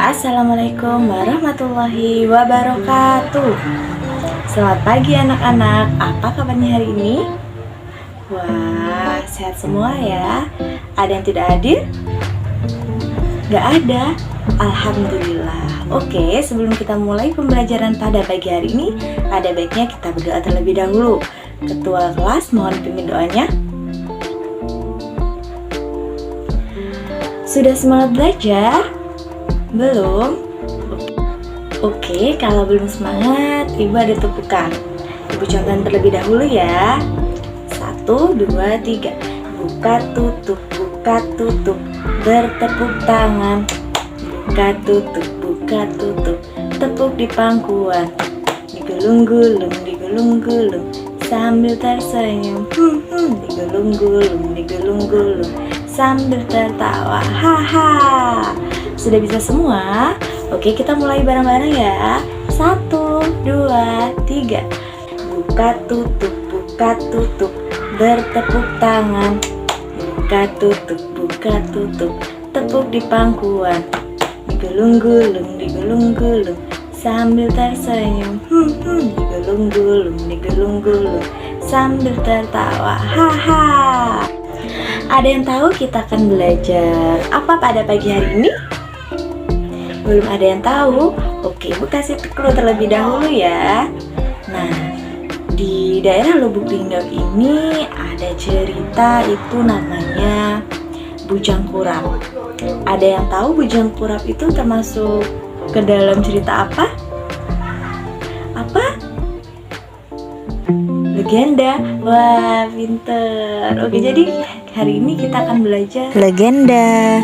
Assalamualaikum warahmatullahi wabarakatuh. Selamat pagi anak-anak, apa kabarnya hari ini? Wah, sehat semua ya. Ada yang tidak hadir? Gak ada? Alhamdulillah. Oke, sebelum kita mulai pembelajaran pada pagi hari ini, ada baiknya kita berdoa terlebih dahulu. Ketua kelas mohon pimpin doanya. Sudah semangat belajar? Belum? Oke, kalau belum semangat, Ibu ada tepukan. Ibu contohin terlebih dahulu ya. 1, 2, 3. Buka tutup, bertepuk tangan. Buka tutup, tepuk di pangkuan. Digulung-gulung, sambil tersenyum. Digulung-gulung, sambil tertawa. Haha. Sudah bisa semua? Oke, kita mulai bareng-bareng ya. 1, 2, 3. Buka tutup, bertepuk tangan. Buka tutup, tepuk di pangkuan. Digulung-gulung, sambil tersenyum. Digulung-gulung, sambil tertawa. Haha. Ada yang tahu kita akan belajar apa pada pagi hari ini? Belum ada yang tahu? Oke, Ibu kasih clue terlebih dahulu ya. Nah, di daerah Lubuk Linggau ini ada cerita itu namanya Bujang Kurap. Ada yang tahu Bujang Kurap itu termasuk ke dalam cerita apa? Apa? Legenda. Wah, pinter. Oke, jadi hari ini kita akan belajar legenda.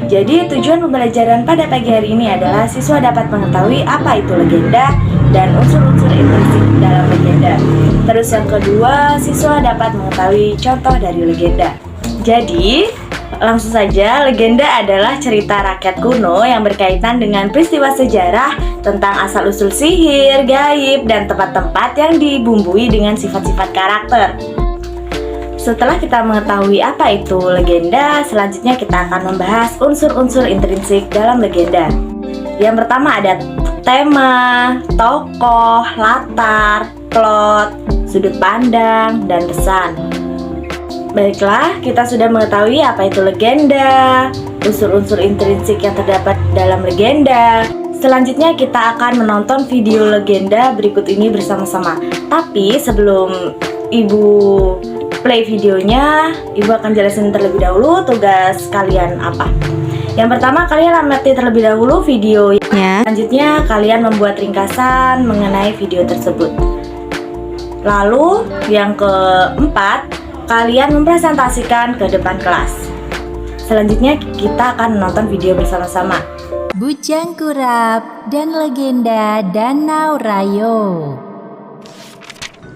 Jadi tujuan pembelajaran pada pagi hari ini adalah siswa dapat mengetahui apa itu legenda dan unsur-unsur implisit dalam legenda. Terus yang kedua, siswa dapat mengetahui contoh dari legenda. Jadi, langsung saja, legenda adalah cerita rakyat kuno yang berkaitan dengan peristiwa sejarah tentang asal-usul sihir, gaib, dan tempat-tempat yang dibumbui dengan sifat-sifat karakter. Setelah kita mengetahui apa itu legenda, selanjutnya kita akan membahas unsur-unsur intrinsik dalam legenda. Yang pertama ada tema, tokoh, latar, plot, sudut pandang, dan pesan. Baiklah, kita sudah mengetahui apa itu legenda, unsur-unsur intrinsik yang terdapat dalam legenda. Selanjutnya kita akan menonton video legenda berikut ini bersama-sama. Tapi sebelum Ibu play videonya, Ibu akan jelasin terlebih dahulu tugas kalian apa. Yang pertama, kalian amati terlebih dahulu videonya. Selanjutnya, kalian membuat ringkasan mengenai video tersebut. Lalu, yang keempat, kalian mempresentasikan ke depan kelas. Selanjutnya, kita akan menonton video bersama-sama. Bujang Kurap dan legenda Danau Rayo.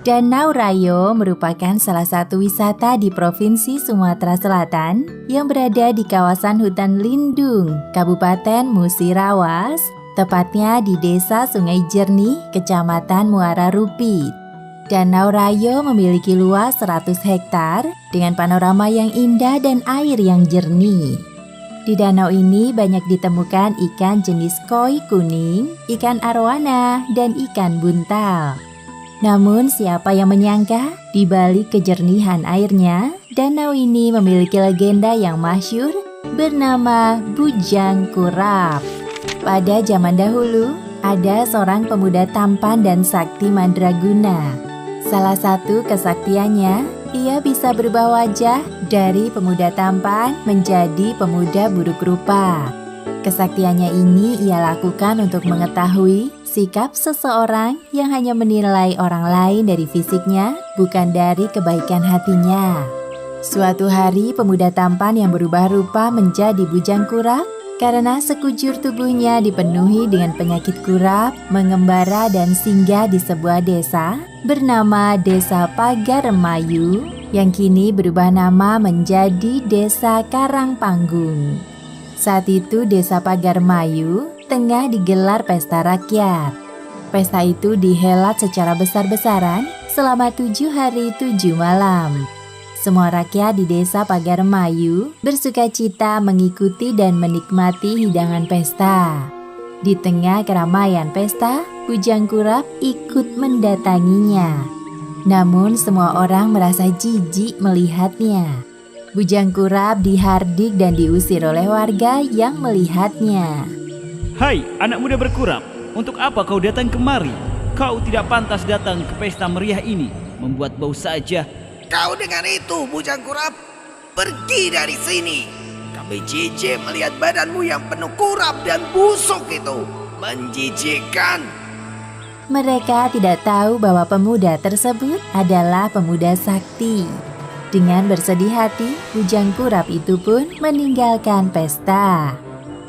Danau Rayo merupakan salah satu wisata di Provinsi Sumatera Selatan yang berada di kawasan hutan lindung, Kabupaten Musirawas, tepatnya di Desa Sungai Jernih, Kecamatan Muara Rupit. Danau Rayo memiliki luas 100 hektar dengan panorama yang indah dan air yang jernih. Di danau ini banyak ditemukan ikan jenis koi kuning, ikan arwana, dan ikan buntal. Namun siapa yang menyangka, di balik kejernihan airnya, danau ini memiliki legenda yang masyhur bernama Bujang Kurap. Pada zaman dahulu, ada seorang pemuda tampan dan sakti mandraguna. Salah satu kesaktiannya, ia bisa berubah wajah dari pemuda tampan menjadi pemuda buruk rupa. Kesaktiannya ini ia lakukan untuk mengetahui sikap seseorang yang hanya menilai orang lain dari fisiknya, bukan dari kebaikan hatinya. Suatu hari, pemuda tampan yang berubah rupa menjadi bujang kurap karena sekujur tubuhnya dipenuhi dengan penyakit kurap, mengembara dan singgah di sebuah desa bernama Desa Pagaremayu yang kini berubah nama menjadi Desa Karangpanggung. Saat itu Desa Pagaremayu tengah digelar pesta rakyat. Pesta itu dihelat secara besar-besaran selama 7 hari 7 malam. Semua rakyat di desa Pagaremayu bersukacita mengikuti dan menikmati hidangan pesta. Di tengah keramaian pesta, Bujang Kurap ikut mendatanginya. Namun semua orang merasa jijik melihatnya. Bujang Kurap dihardik dan diusir oleh warga yang melihatnya. Hai anak muda berkurap, untuk apa kau datang kemari? Kau tidak pantas datang ke pesta meriah ini, membuat bau saja. Kau dengar itu, Bujang Kurap? Pergi dari sini. Kami jijik melihat badanmu yang penuh kurap dan busuk itu. Menjijikkan. Mereka tidak tahu bahwa pemuda tersebut adalah pemuda sakti. Dengan bersedih hati, Bujang Kurap itu pun meninggalkan pesta.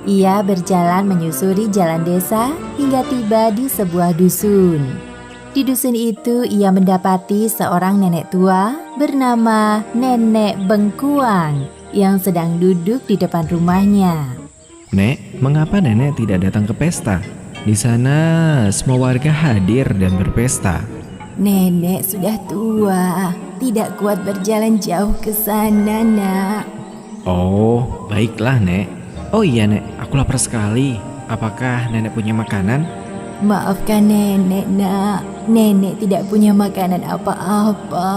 Ia berjalan menyusuri jalan desa hingga tiba di sebuah dusun. Di dusun itu ia mendapati seorang nenek tua bernama Nenek Bengkuang yang sedang duduk di depan rumahnya. Nek, mengapa nenek tidak datang ke pesta? Di sana semua warga hadir dan berpesta. Nenek sudah tua, tidak kuat berjalan jauh ke sana, Nak. Oh, baiklah Nek. Oh iya Nek, aku lapar sekali. Apakah nenek punya makanan? Maafkan nenek, Nak. Nenek tidak punya makanan apa-apa.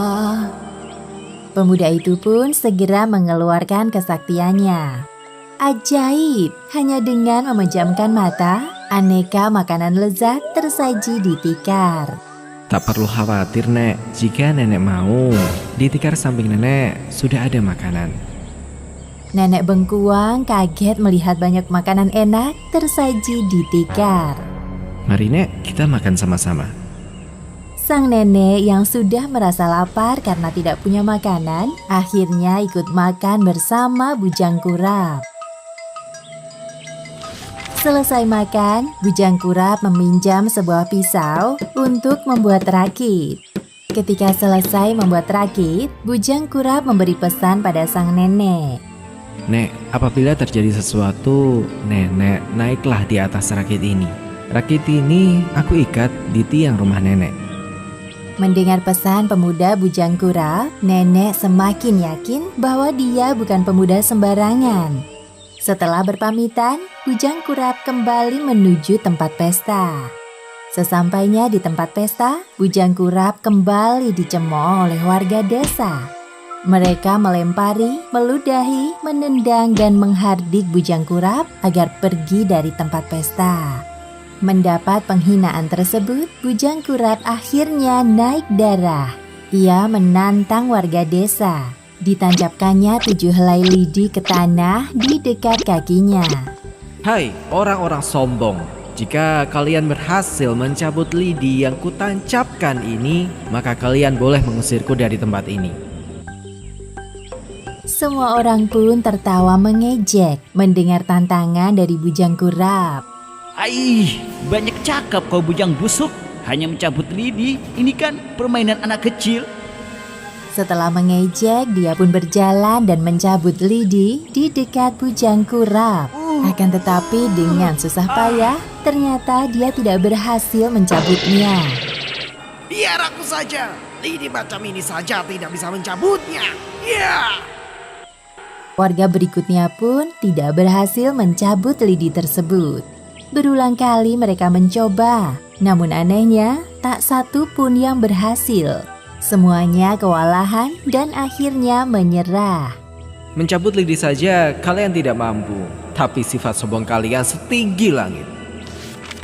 Pemuda itu pun segera mengeluarkan kesaktiannya. Ajaib, hanya dengan memejamkan mata, aneka makanan lezat tersaji di tikar. Tak perlu khawatir Nek, jika nenek mau, di tikar samping nenek sudah ada makanan. Nenek Bengkuang kaget melihat banyak makanan enak tersaji di tikar. Mari Nek, kita makan sama-sama. Sang nenek yang sudah merasa lapar karena tidak punya makanan, akhirnya ikut makan bersama Bujang Kurap. Selesai makan, Bujang Kurap meminjam sebuah pisau untuk membuat rakit. Ketika selesai membuat rakit, Bujang Kurap memberi pesan pada sang nenek. Nek, apabila terjadi sesuatu, nenek naiklah di atas rakit ini. Rakit ini aku ikat di tiang rumah nenek. Mendengar pesan pemuda Bujang Kurap, nenek semakin yakin bahwa dia bukan pemuda sembarangan. Setelah berpamitan, Bujang Kurap kembali menuju tempat pesta. Sesampainya di tempat pesta, Bujang Kurap kembali dicemooh oleh warga desa. Mereka melempari, meludahi, menendang, dan menghardik Bujang Kurap agar pergi dari tempat pesta. Mendapat penghinaan tersebut, Bujang Kurap akhirnya naik darah. Ia menantang warga desa. Ditancapkannya 7 helai lidi ke tanah di dekat kakinya. Hai orang-orang sombong, jika kalian berhasil mencabut lidi yang kutancapkan ini, maka kalian boleh mengusirku dari tempat ini. Semua orang pun tertawa mengejek mendengar tantangan dari Bujang Kurap. Aih, banyak cakap kau bujang busuk. Hanya mencabut lidi, ini kan permainan anak kecil. Setelah mengejek, dia pun berjalan dan mencabut lidi di dekat Bujang Kurap. Akan tetapi dengan susah payah, ternyata dia tidak berhasil mencabutnya. Biar aku saja. Lidi macam ini saja tidak bisa mencabutnya. Ya. Warga berikutnya pun tidak berhasil mencabut lidi tersebut. Berulang kali mereka mencoba, namun anehnya tak satu pun yang berhasil. Semuanya kewalahan dan akhirnya menyerah. Mencabut lidi saja kalian tidak mampu, tapi sifat sombong kalian setinggi langit.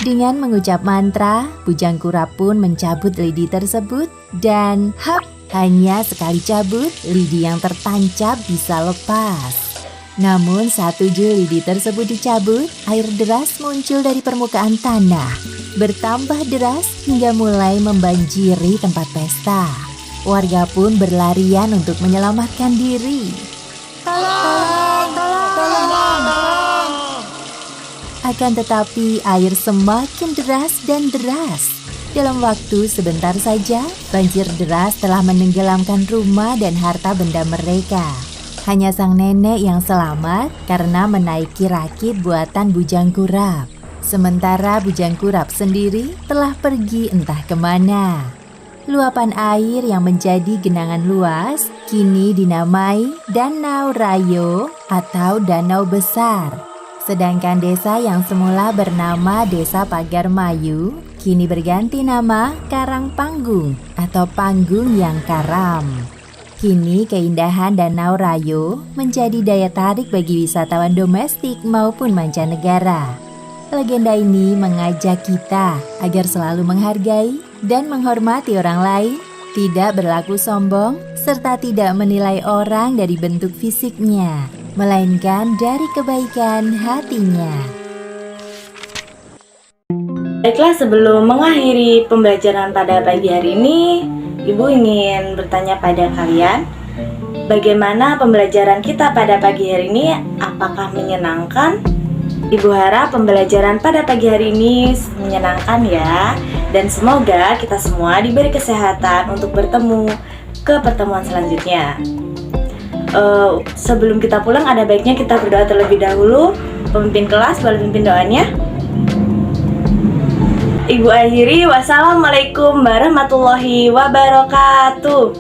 Dengan mengucap mantra, Bujang Kurap pun mencabut lidi tersebut dan hap, hanya sekali cabut, lidi yang tertancap bisa lepas. Namun saat 7 lidi tersebut dicabut, air deras muncul dari permukaan tanah, bertambah deras hingga mulai membanjiri tempat pesta. Warga pun berlarian untuk menyelamatkan diri. Tolong! Akan tetapi air semakin deras dan deras. Dalam waktu sebentar saja, banjir deras telah menenggelamkan rumah dan harta benda mereka. Hanya sang nenek yang selamat karena menaiki rakit buatan Bujang Kurap. Sementara Bujang Kurap sendiri telah pergi entah kemana. Luapan air yang menjadi genangan luas kini dinamai Danau Rayo atau Danau Besar. Sedangkan desa yang semula bernama Desa Pagarmayu kini berganti nama Karangpanggung atau Panggung yang Karam. Kini keindahan Danau Rayo menjadi daya tarik bagi wisatawan domestik maupun mancanegara. Legenda ini mengajak kita agar selalu menghargai dan menghormati orang lain, tidak berlaku sombong, serta tidak menilai orang dari bentuk fisiknya, melainkan dari kebaikan hatinya. Baiklah, sebelum mengakhiri pembelajaran pada pagi hari ini, Ibu ingin bertanya pada kalian, bagaimana pembelajaran kita pada pagi hari ini? Apakah menyenangkan? Ibu harap pembelajaran pada pagi hari ini menyenangkan ya. Dan semoga kita semua diberi kesehatan untuk bertemu ke pertemuan selanjutnya. Sebelum kita pulang, ada baiknya kita berdoa terlebih dahulu. Pemimpin kelas boleh pimpin doanya. Ibu akhiri, wassalamualaikum warahmatullahi wabarakatuh.